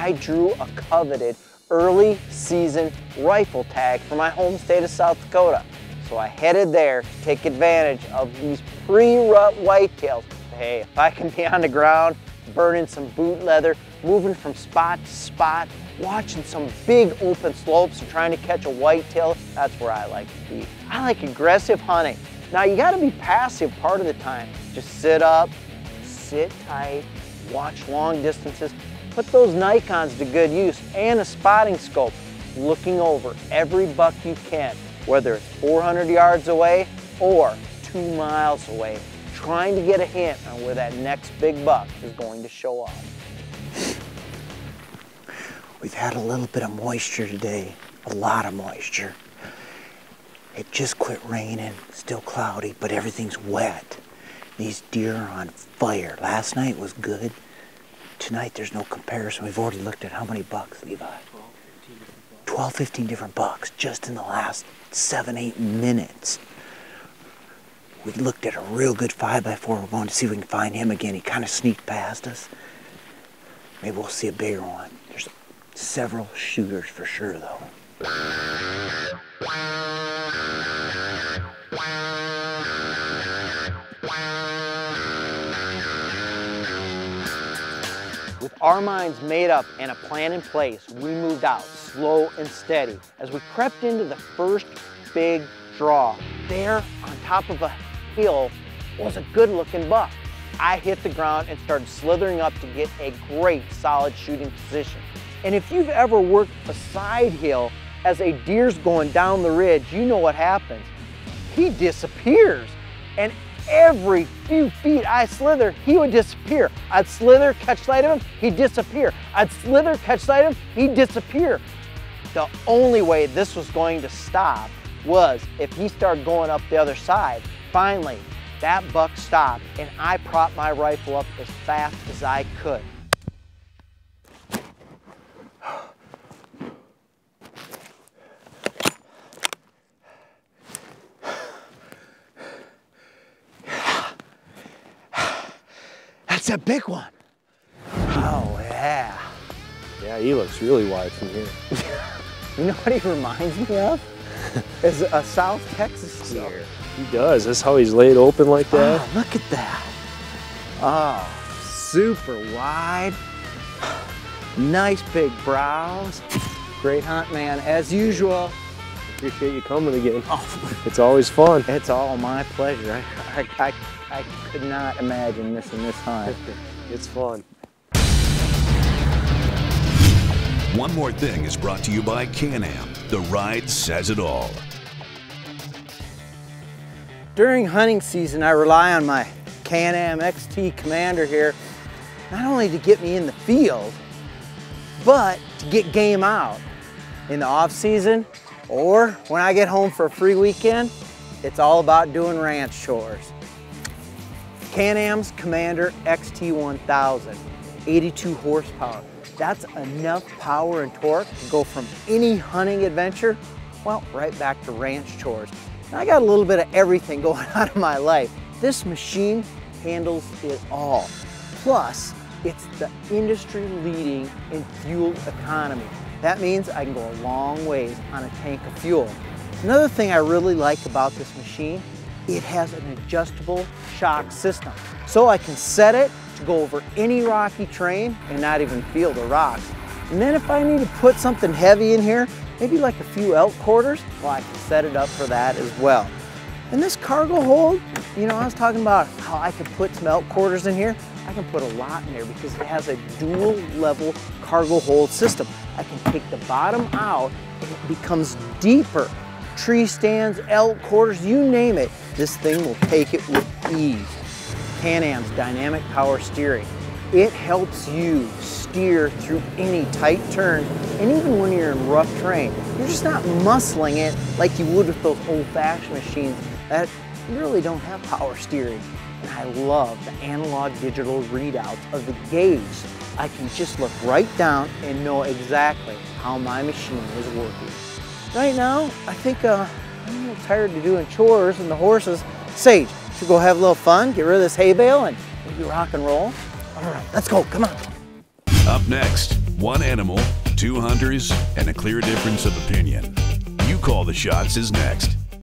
I drew a coveted early season rifle tag for my home state of South Dakota. So I headed there to take advantage of these pre-rut whitetails. Hey, if I can be on the ground, burning some boot leather, moving from spot to spot, watching some big open slopes and trying to catch a whitetail, that's where I like to be. I like aggressive hunting. Now you gotta be passive part of the time. Just sit up, sit tight, watch long distances, put those Nikons to good use and a spotting scope, looking over every buck you can, whether it's 400 yards away or 2 miles away, trying to get a hint on where that next big buck is going to show up. We've had a little bit of moisture today, a lot of moisture. It just quit raining, still cloudy, but everything's wet. These deer are on fire. Last night was good. Tonight there's no comparison. We've already looked at how many bucks, Levi? 12, 15 different bucks just in the last 7, 8 minutes. We looked at a real good 5x4. We're going to see if we can find him again. He kind of sneaked past us. Maybe we'll see a bigger one. There's several shooters for sure though. With our minds made up and a plan in place, we moved out slow and steady as we crept into the first big draw. There on top of a hill was a good looking buck. I hit the ground and started slithering up to get a great solid shooting position. And if you've ever worked a side hill as a deer's going down the ridge, you know what happens. He disappears. And every few feet I slither, he would disappear. I'd slither, catch sight of him, he'd disappear. I'd slither, catch sight of him, he'd disappear. The only way this was going to stop was if he started going up the other side. Finally, that buck stopped and I propped my rifle up as fast as I could. That's a big one. Oh, yeah. Yeah, he looks really wide from here. You know what he reminds me of? Is a South Texas deer. He does. That's how he's laid open like that. Oh, look at that. Oh, super wide. Nice big brows. Great hunt, man, as usual. Appreciate you coming again. Oh, it's always fun. it's all my pleasure. I could not imagine missing this hunt. It's fun. One More Thing is brought to you by Can-Am. The ride says it all. During hunting season, I rely on my Can-Am XT Commander here, not only to get me in the field, but to get game out. In the off season, or when I get home for a free weekend, it's all about doing ranch chores. Can-Am's Commander XT1000, 82 horsepower. That's enough power and torque to go from any hunting adventure, well, right back to ranch chores. Now, I got a little bit of everything going on in my life. This machine handles it all. Plus, it's the industry leading in fuel economy. That means I can go a long ways on a tank of fuel. Another thing I really like about this machine, it has an adjustable shock system. So I can set it to go over any rocky terrain and not even feel the rocks. And then if I need to put something heavy in here, maybe like a few elk quarters, well, I can set it up for that as well. And this cargo hold, you know, I was talking about how I could put some elk quarters in here. I can put a lot in there because it has a dual level cargo hold system. I can take the bottom out and it becomes deeper. Tree stands, elk quarters, you name it, this thing will take it with ease. Can-Am's dynamic power steering. It helps you steer through any tight turn, and even when you're in rough terrain, you're just not muscling it like you would with those old-fashioned machines that really don't have power steering. And I love the analog digital readouts of the gauge. I can just look right down and know exactly how my machine is working. Right now, I think I'm a little tired of doing chores and the horses. Sage, should go have a little fun, get rid of this hay bale, and maybe rock and roll? All right, let's go, come on. Up next, One animal, two hunters, and a clear difference of opinion. You Call the Shots is next.